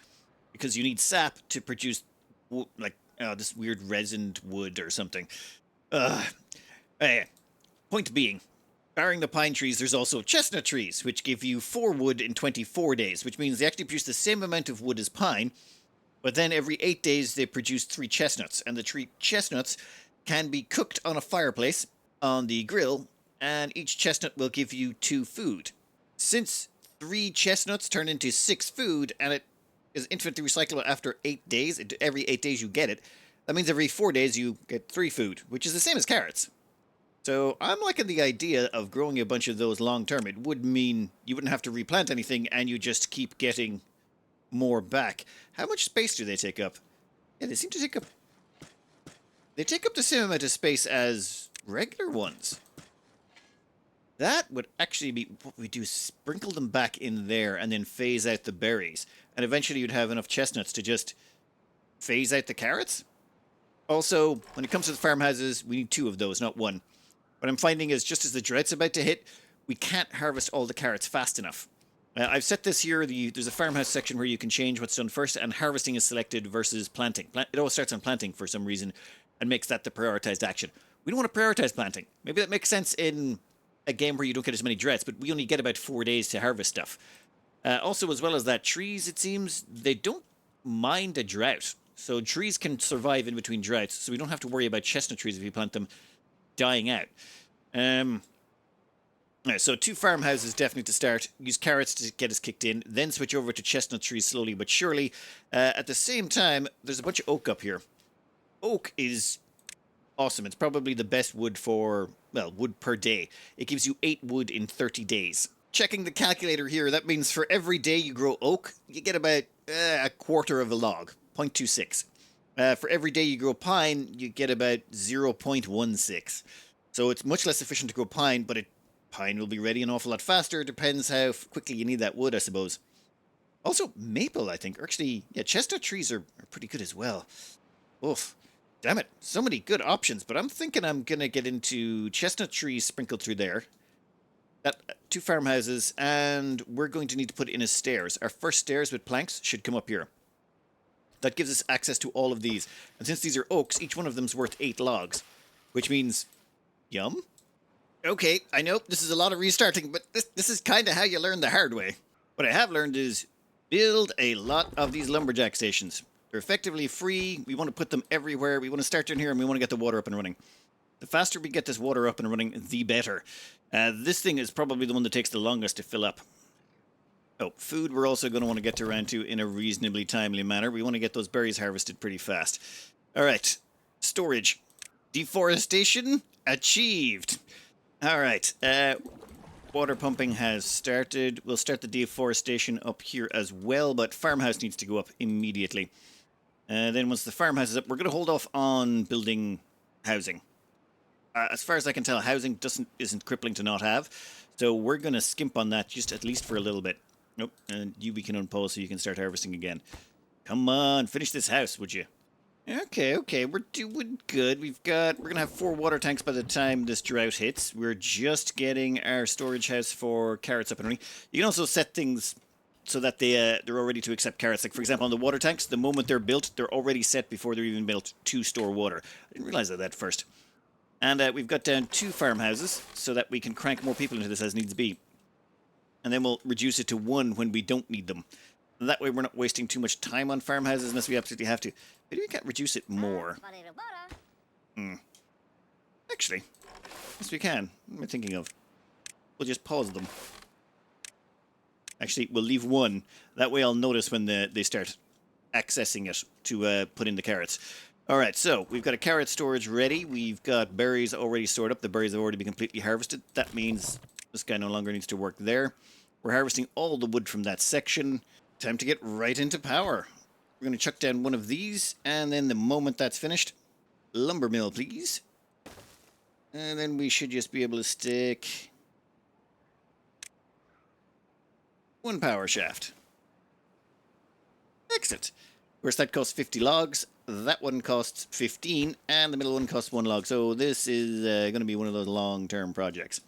Because you need sap to produce, this weird resined wood or something. Point being, barring the pine trees, there's also chestnut trees, which give you 4 wood in 24 days, which means they actually produce the same amount of wood as pine, but then every 8 days they produce 3 chestnuts, and the 3 chestnuts can be cooked on a fireplace on the grill, and each chestnut will give you 2 food. Since 3 chestnuts turn into 6 food, and it is infinitely recyclable after 8 days. Every 8 days you get it. That means every 4 days you get 3 food, which is the same as carrots. So I'm liking the idea of growing a bunch of those long term. It would mean you wouldn't have to replant anything and you just keep getting more back. How much space do they take up? Yeah, they seem to take up... They take up the same amount of space as regular ones. That would actually be what we do, sprinkle them back in there and then phase out the berries. And eventually you'd have enough chestnuts to just phase out the carrots. Also, when it comes to the farmhouses, we need 2 of those, not 1. What I'm finding is just as the drought's about to hit, we can't harvest all the carrots fast enough. I've set this here, there's a farmhouse section where you can change what's done first, and harvesting is selected versus planting. It always starts on planting for some reason, and makes that the prioritized action. We don't want to prioritize planting. Maybe that makes sense in a game where you don't get as many droughts, but we only get about 4 days to harvest stuff. Also, as well as that, trees, it seems, they don't mind a drought. So trees can survive in between droughts, so we don't have to worry about chestnut trees if you plant them dying out. So 2 farmhouses definitely to start. Use carrots to get us kicked in, then switch over to chestnut trees slowly but surely. At the same time, there's a bunch of oak up here. Oak is awesome. It's probably the best wood for, wood per day. It gives you 8 wood in 30 days. Checking the calculator here, that means for every day you grow oak, you get about a quarter of a log, 0.26. For every day you grow pine, you get about 0.16. So it's much less efficient to grow pine, but pine will be ready an awful lot faster. Depends how quickly you need that wood, I suppose. Also, maple, I think. Or actually, yeah, chestnut trees are pretty good as well. Oof. Damn it. So many good options, but I'm thinking I'm going to get into chestnut trees sprinkled through there. That 2 farmhouses, and we're going to need to put in a stairs. Our first stairs with planks should come up here. That gives us access to all of these. And since these are oaks, each one of them's worth 8 logs, which means, yum. Okay, I know this is a lot of restarting, but this is kind of how you learn the hard way. What I have learned is build a lot of these lumberjack stations. They're effectively free. We want to put them everywhere. We want to start down here and we want to get the water up and running. The faster we get this water up and running, the better. This thing is probably the one that takes the longest to fill up. Oh, food we're also going to want to get around to in a reasonably timely manner. We want to get those berries harvested pretty fast. All right, storage. Deforestation achieved. All right, water pumping has started. We'll start the deforestation up here as well, but farmhouse needs to go up immediately. Then once the farmhouse is up, we're going to hold off on building housing. As far as I can tell, housing isn't crippling to not have, so we're going to skimp on that just at least for a little bit. Nope, and you we can unpause so you can start harvesting again. Come on, finish this house, would you? Okay, we're doing good. We're going to have 4 water tanks by the time this drought hits. We're just getting our storage house for carrots up and running. You can also set things so that they're all ready to accept carrots. Like, for example, on the water tanks, the moment they're built, they're already set before they're even built to store water. I didn't realize that first. And we've got down 2 farmhouses so that we can crank more people into this as needs be. And then we'll reduce it to 1 when we don't need them. And that way we're not wasting too much time on farmhouses unless we absolutely have to. Maybe we can't reduce it more. Actually, yes we can. What am I thinking of? We'll just pause them. Actually, we'll leave 1. That way I'll notice when they start accessing it to put in the carrots. Alright, so we've got a carrot storage ready. We've got berries already stored up. The berries have already been completely harvested. That means this guy no longer needs to work there. We're harvesting all the wood from that section. Time to get right into power. We're going to chuck down 1 of these, and then the moment that's finished, lumber mill, please. And then we should just be able to stick 1 power shaft. Excellent. First, that costs 50 logs. That one costs 15, and the middle one costs 1 log. So this is going to be one of those long-term projects.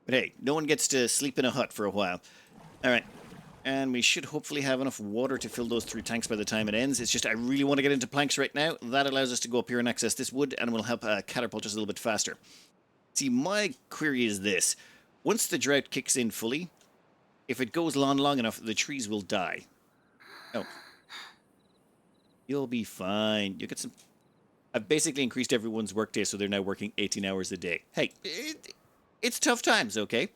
But hey, no one gets to sleep in a hut for a while. All right. And we should hopefully have enough water to fill those 3 tanks by the time it ends. It's just I really want to get into planks right now. That allows us to go up here and access this wood, and will help catapult us a little bit faster. See, my query is this. Once the drought kicks in fully, if it goes on long enough, the trees will die. Oh. You'll be fine. You'll get some... I've basically increased everyone's workday, so they're now working 18 hours a day. Hey, it's tough times, okay?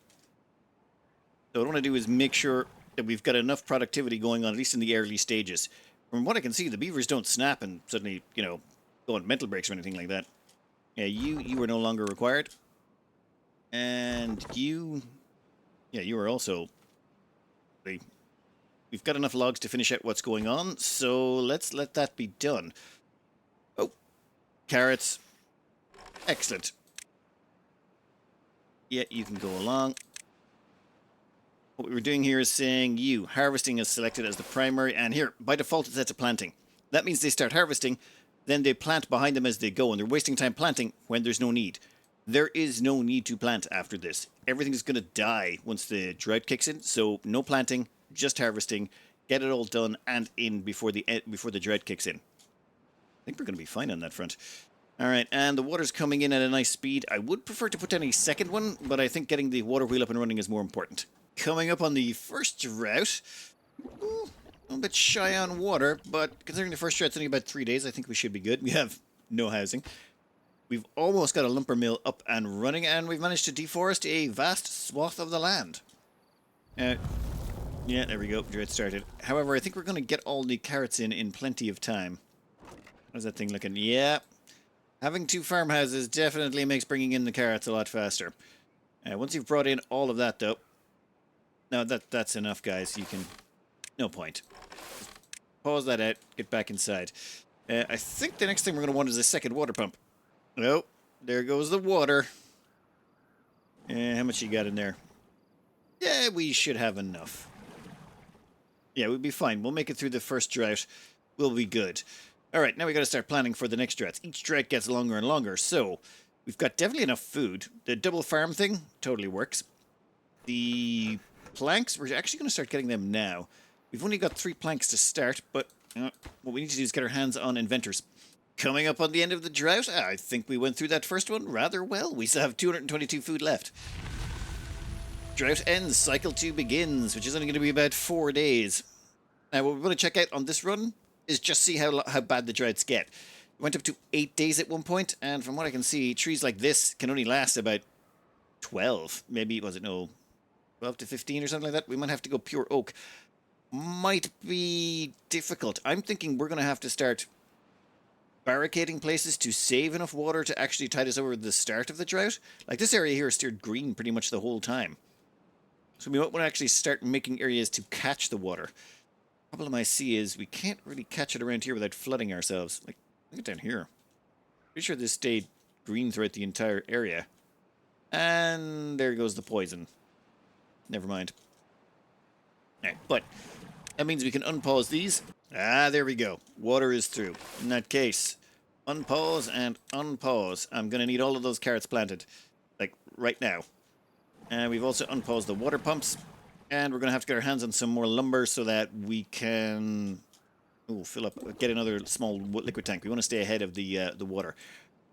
So what I want to do is make sure that we've got enough productivity going on, at least in the early stages. From what I can see, the beavers don't snap and suddenly, go on mental breaks or anything like that. Yeah, you are no longer required. And you... Yeah, you are also... We've got enough logs to finish out what's going on, so let's let that be done. Oh, carrots. Excellent. Yeah, you can go along. What we were doing here is saying harvesting is selected as the primary, and here, by default, it's set to planting. That means they start harvesting, then they plant behind them as they go, and they're wasting time planting when there's no need. There is no need to plant after this. Everything's going to die once the drought kicks in, so no planting, just harvesting, get it all done and in before the drought kicks in. I think we're going to be fine on that front. All right, and the water's coming in at a nice speed. I would prefer to put down a second one, but I think getting the water wheel up and running is more important. Coming up on the first drought. Ooh, a bit shy on water, but considering the first drought's only about 3 days, I think we should be good. We have no housing. We've almost got a lumber mill up and running, and we've managed to deforest a vast swath of the land. Yeah, there we go. Drought started. However, I think we're going to get all the carrots in plenty of time. How's that thing looking? Yeah. Having 2 farmhouses definitely makes bringing in the carrots a lot faster. Once you've brought in all of that, though... No, that's enough, guys. You can... No point. Pause that out. Get back inside. I think the next thing we're going to want is a second water pump. Nope. There goes the water. How much you got in there? Yeah, we should have enough. Yeah, we'll be fine. We'll make it through the first drought. We'll be good. All right, now we got to start planning for the next droughts. Each drought gets longer and longer, so we've got definitely enough food. The double farm thing totally works. The planks, we're actually going to start getting them now. We've only got 3 planks to start, but what we need to do is get our hands on inventors. Coming up on the end of the drought, I think we went through that first one rather well. We still have 222 food left. Drought ends, cycle 2 begins, which is only going to be about 4 days. Now, what we're going to check out on this run is just see how bad the droughts get. We went up to 8 days at one point, and from what I can see, trees like this can only last about 12. Maybe, was it, no, 12 to 15 or something like that? We might have to go pure oak. Might be difficult. I'm thinking we're going to have to start barricading places to save enough water to actually tide us over the start of the drought. Like, this area here is steered green pretty much the whole time. So we might want to actually start making areas to catch the water. The problem I see is we can't really catch it around here without flooding ourselves. Like, look at down here. Pretty sure this stayed green throughout the entire area. And there goes the poison. Never mind. Alright, but that means we can unpause these. Ah, there we go. Water is through. In that case, unpause and unpause. I'm going to need all of those carrots planted. Like, right now. And we've also unpaused the water pumps. And we're going to have to get our hands on some more lumber so that we can fill up, get another small liquid tank. We want to stay ahead of the water.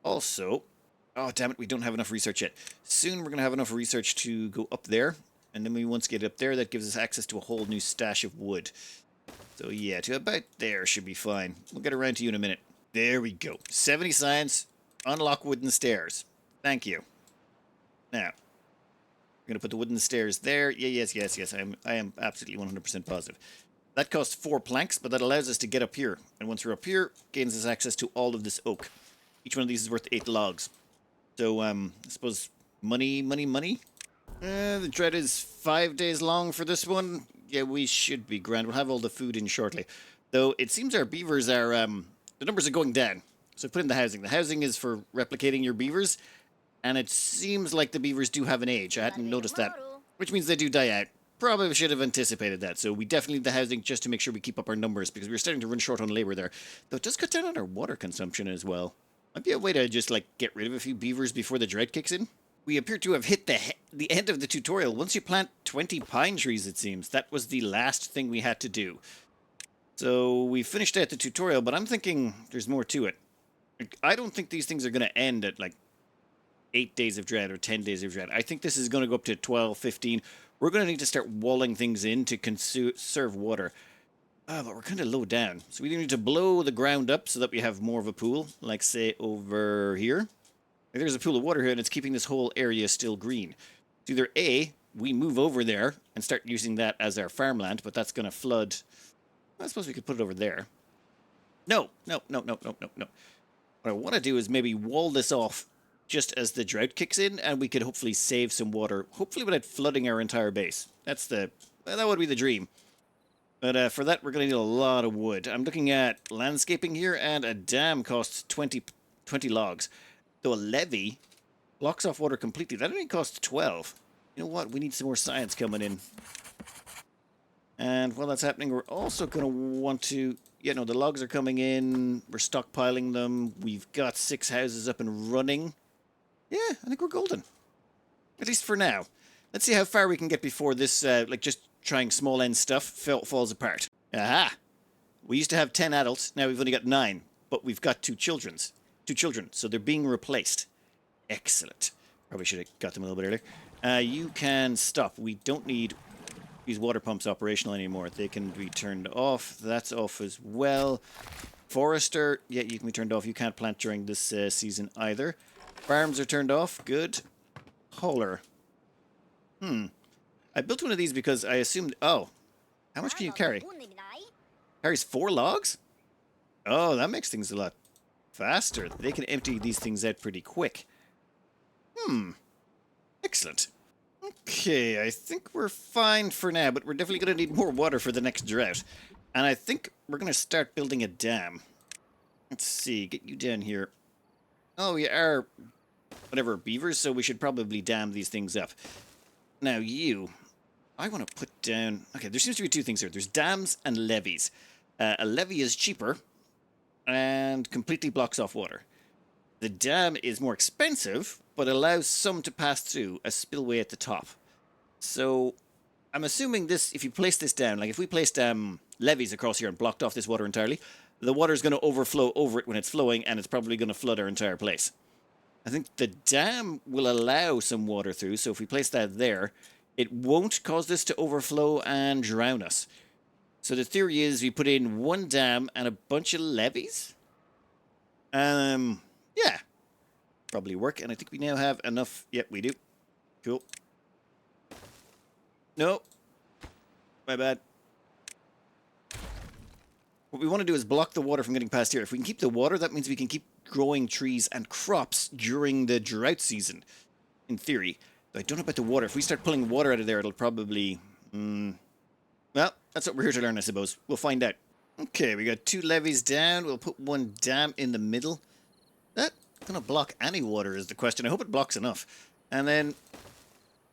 Also, oh damn it, we don't have enough research yet. Soon we're going to have enough research to go up there. And then we once get up there, that gives us access to a whole new stash of wood. So yeah, to about there should be fine. We'll get around to you in a minute. There we go. 70 science, unlock wooden stairs. Thank you. Now, we're going to put the wooden stairs there. Yeah, yes. I am absolutely 100% positive. That costs 4 planks, but that allows us to get up here. And once we're up here, gains us access to all of this oak. Each one of these is worth 8 logs. So, I suppose money. The drought is 5 days long for this one. Yeah, we should be grand. We'll have all the food in shortly. Though, it seems our beavers are, the numbers are going down. So put in the housing. The housing is for replicating your beavers. And it seems like the beavers do have an age. I hadn't noticed that. Which means they do die out. Probably should have anticipated that. So we definitely need the housing just to make sure we keep up our numbers. Because we're starting to run short on labor there. Though it does cut down on our water consumption as well. Might be a way to just, like, get rid of a few beavers before the drought kicks in. We appear to have hit the end of the tutorial. Once you plant 20 pine trees, it seems. That was the last thing we had to do. So we finished out the tutorial, but I'm thinking there's more to it. I don't think these things are going to end at, like, 8 days of drought or 10 days of drought. I think this is going to go up to 12, 15. We're going to need to start walling things in to conserve water. But we're kind of low down. So we need to blow the ground up so that we have more of a pool. Like, say, over here. Like, there's a pool of water here, and it's keeping this whole area still green. So either A, we move over there and start using that as our farmland, but that's going to flood. I suppose we could put it over there. No. What I want to do is maybe wall this off just as the drought kicks in, and we could hopefully save some water, hopefully without flooding our entire base. That would be the dream. But for that, we're going to need a lot of wood. I'm looking at landscaping here, and a dam costs 20 logs. Though a levee blocks off water completely. That only costs 12. You know what? We need some more science coming in. And while that's happening, we're also going to want to... the logs are coming in. We're stockpiling them. We've got 6 houses up and running. Yeah, I think we're golden. At least for now. Let's see how far we can get before this, just trying small end stuff falls apart. Aha! We used to have 10 adults. Now we've only got 9. But we've got 2 children. So they're being replaced. Excellent. Probably should have got them a little bit earlier. You can stop. We don't need these water pumps operational anymore. They can be turned off. That's off as well. Forester, yeah, you can be turned off. You can't plant during this season either. Farms are turned off. Good. Hauler. I built one of these because I assumed... Oh. How much can you carry? Carries 4 logs? Oh, that makes things a lot faster. They can empty these things out pretty quick. Excellent. Okay, I think we're fine for now, but we're definitely going to need more water for the next drought. And I think we're going to start building a dam. Let's see, get you down here. Oh, we are, whatever, beavers, so we should probably dam these things up. Now you, I want to put down... Okay, there seems to be two things here. There's dams and levees. A levee is cheaper and completely blocks off water. The dam is more expensive, but allows some to pass through, a spillway at the top. So I'm assuming this, if you place this down, like if we placed levees across here and blocked off this water entirely, the water is going to overflow over it when it's flowing, and it's probably going to flood our entire place. I think the dam will allow some water through, so if we place that there, it won't cause this to overflow and drown us. So the theory is we put in one dam and a bunch of levees. Yeah, probably work, and I think we now have enough. Yep, we do. Cool. No, my bad. What we want to do is block the water from getting past here. If we can keep the water, that means we can keep growing trees and crops during the drought season, in theory. But I don't know about the water. If we start pulling water out of there, it'll probably... well, that's what we're here to learn, I suppose. We'll find out. Okay, we got 2 levees down. We'll put 1 dam in the middle. That going to block any water is the question. I hope it blocks enough. And then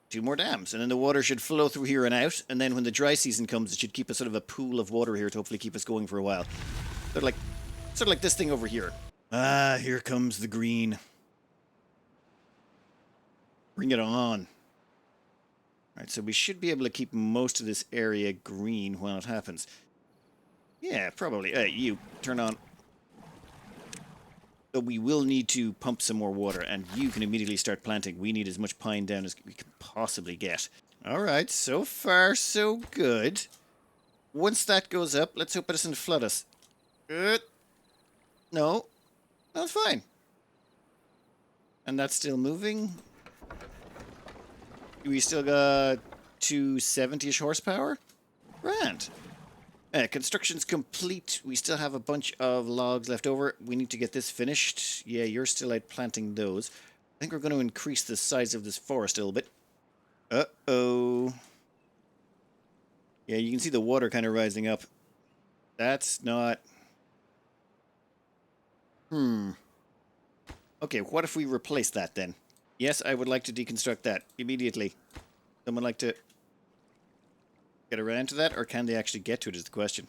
2 more dams. And then the water should flow through here and out. And then when the dry season comes, it should keep a sort of a pool of water here to hopefully keep us going for a while. Sort of like this thing over here. Ah, here comes the green. Bring it on. Alright, so we should be able to keep most of this area green while it happens. Yeah, probably. You, turn on. But we will need to pump some more water, and you can immediately start planting. We need as much pine down as we can possibly get. Alright, so far so good. Once that goes up, let's hope it doesn't flood us. No. That's fine. And that's still moving. We still got 270-ish horsepower? Grand. Construction's complete. We still have a bunch of logs left over. We need to get this finished. Yeah, you're still out planting those. I think we're going to increase the size of this forest a little bit. Uh-oh. Yeah, you can see the water kind of rising up. That's not... Okay, what if we replace that then? Yes, I would like to deconstruct that immediately. Someone like to get around to that, or can they actually get to it is the question.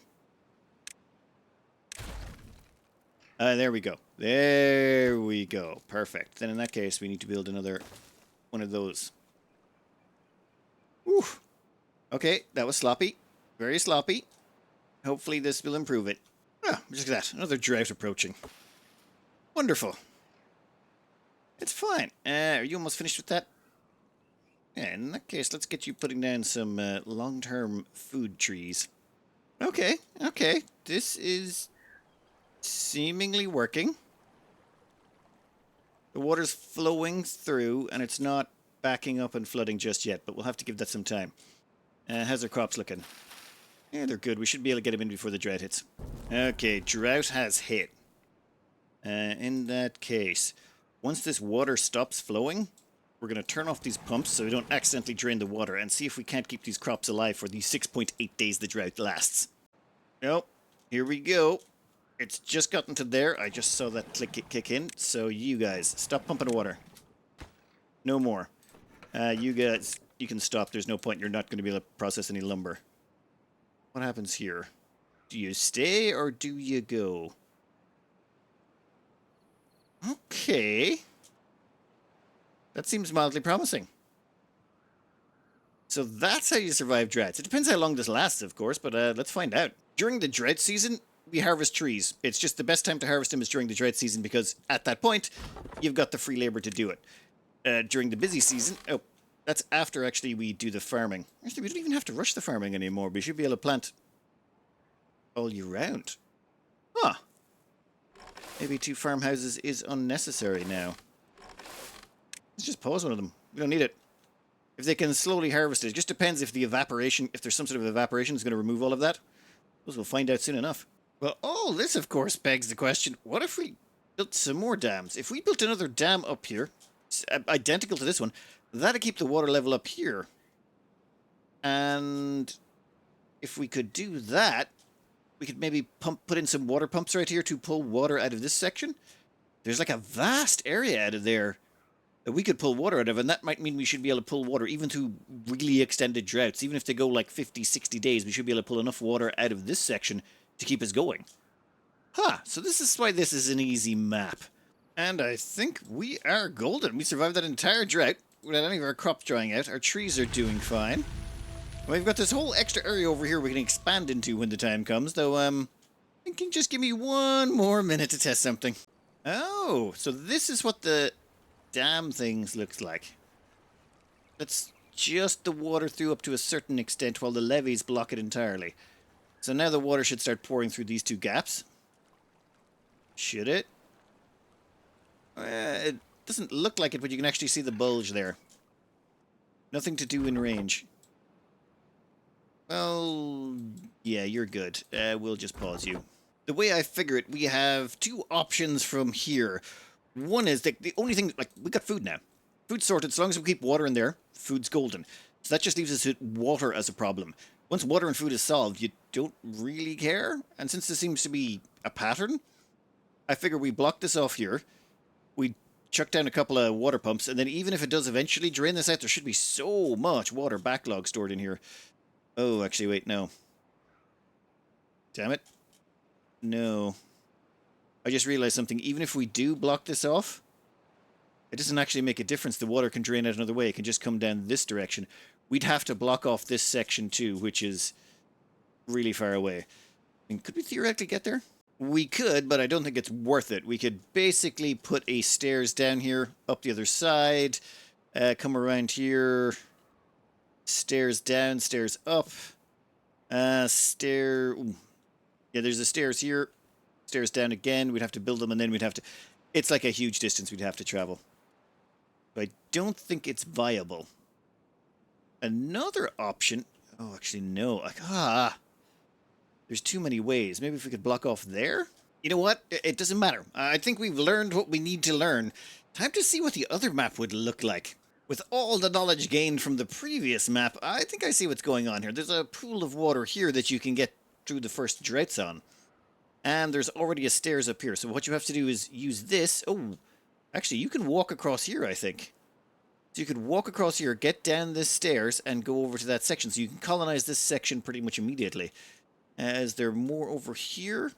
There we go. There we go. Perfect. Then in that case, we need to build another one of those. Whew. Okay, that was sloppy. Very sloppy. Hopefully this will improve it. Ah, just like that. Another drought approaching. Wonderful. It's fine. Are you almost finished with that? Yeah, in that case, let's get you putting down some long-term food trees. Okay, okay. This is seemingly working. The water's flowing through, and it's not backing up and flooding just yet, but we'll have to give that some time. How's our crops looking? Yeah, they're good. We should be able to get them in before the drought hits. Okay, drought has hit. In that case, once this water stops flowing, we're going to turn off these pumps so we don't accidentally drain the water and see if we can't keep these crops alive for the 6.8 days the drought lasts. Nope. Here we go. It's just gotten to there. I just saw that kick in. So you guys, stop pumping water. No more. You guys, you can stop. There's no point. You're not going to be able to process any lumber. What happens here? Do you stay or do you go? Okay. That seems mildly promising. So that's how you survive droughts. It depends how long this lasts, of course, but let's find out. During the drought season, we harvest trees. It's just the best time to harvest them is during the drought season because at that point, you've got the free labor to do it. During the busy season, oh, that's after actually we do the farming. Actually, we don't even have to rush the farming anymore. We should be able to plant all year round. Huh. Maybe 2 farmhouses is unnecessary now. Let's just pause one of them. We don't need it. If they can slowly harvest it, it just depends if the evaporation, if there's some sort of evaporation is going to remove all of that. Those we'll find out soon enough. Well, all this, of course, begs the question, what if we built some more dams? If we built another dam up here, identical to this one, that'd keep the water level up here. And if we could do that, we could maybe put in some water pumps right here to pull water out of this section. There's like a vast area out of there that we could pull water out of, and that might mean we should be able to pull water even through really extended droughts. Even if they go like 50, 60 days, we should be able to pull enough water out of this section to keep us going. Huh, so this is why this is an easy map. And I think we are golden. We survived that entire drought without any of our crops drying out. Our trees are doing fine. We've got this whole extra area over here we can expand into when the time comes, though, thinking just give me one more minute to test something. Oh, so this is what the dam things looks like. That's just the water through up to a certain extent while the levees block it entirely. So now the water should start pouring through these two gaps. Should it? It doesn't look like it, but you can actually see the bulge there. Nothing to do in range. Well, yeah, you're good. We'll just pause you. The way I figure it, we have two options from here. One is that the only thing, like, we got food now. Food's sorted. So long as we keep water in there, food's golden. So that just leaves us with water as a problem. Once water and food is solved, you don't really care. And since this seems to be a pattern, I figure we block this off here. We chuck down a couple of water pumps, and then even if it does eventually drain this out, there should be so much water backlog stored in here. Oh, actually, wait, no. Damn it. No. I just realized something. Even if we do block this off, it doesn't actually make a difference. The water can drain out another way. It can just come down this direction. We'd have to block off this section too, which is really far away. And could we theoretically get there? We could, but I don't think it's worth it. We could basically put a stairs down here, up the other side, come around here, stairs down, stairs up, yeah, there's a stairs here, stairs down again. We'd have to build them, and then we'd have to... It's like a huge distance we'd have to travel. But I don't think it's viable. Another option... Oh, actually, no. There's too many ways. Maybe if we could block off there? You know what? It doesn't matter. I think we've learned what we need to learn. Time to see what the other map would look like. With all the knowledge gained from the previous map, I think I see what's going on here. There's a pool of water here that you can get through the first droughts on. And there's already a stairs up here. So what you have to do is use this. Oh, actually, you can walk across here, I think. So you could walk across here, get down this stairs, and go over to that section. So you can colonize this section pretty much immediately. Is there more over here?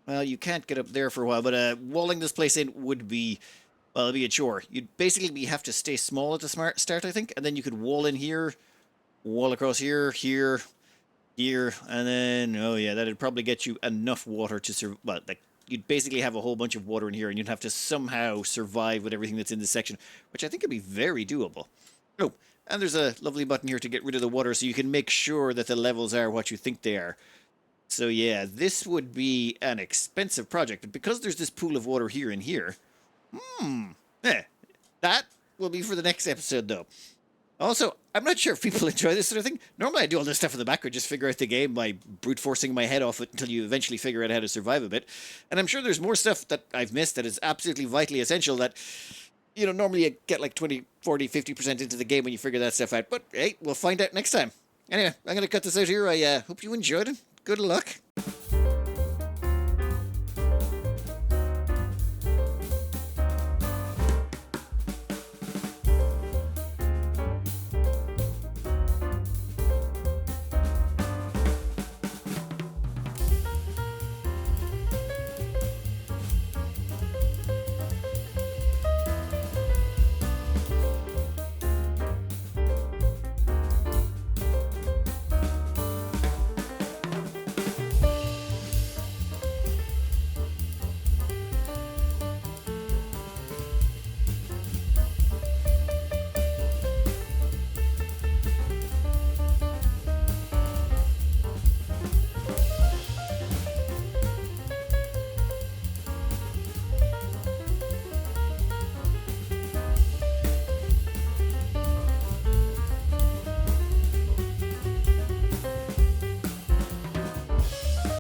Well, you can't get up there for a while, but walling this place in would be... Well, it'd be a chore. You'd basically have to stay small at the start, I think, and then you could wall in here, wall across here, here, and then, oh yeah, that'd probably get you enough water to survive. Well, like, you'd basically have a whole bunch of water in here, and you'd have to somehow survive with everything that's in this section, which I think would be very doable. Oh, and there's a lovely button here to get rid of the water, so you can make sure that the levels are what you think they are. So yeah, this would be an expensive project, but because there's this pool of water here and here... that will be for the next episode, though. Also, I'm not sure if people enjoy this sort of thing. Normally I do all this stuff in the background, just figure out the game by brute forcing my head off it until you eventually figure out how to survive a bit. And I'm sure there's more stuff that I've missed that is absolutely vitally essential that, you know, normally you get like 20, 40, 50% into the game when you figure that stuff out. But hey, we'll find out next time. Anyway, I'm going to cut this out here. I hope you enjoyed it. Good luck.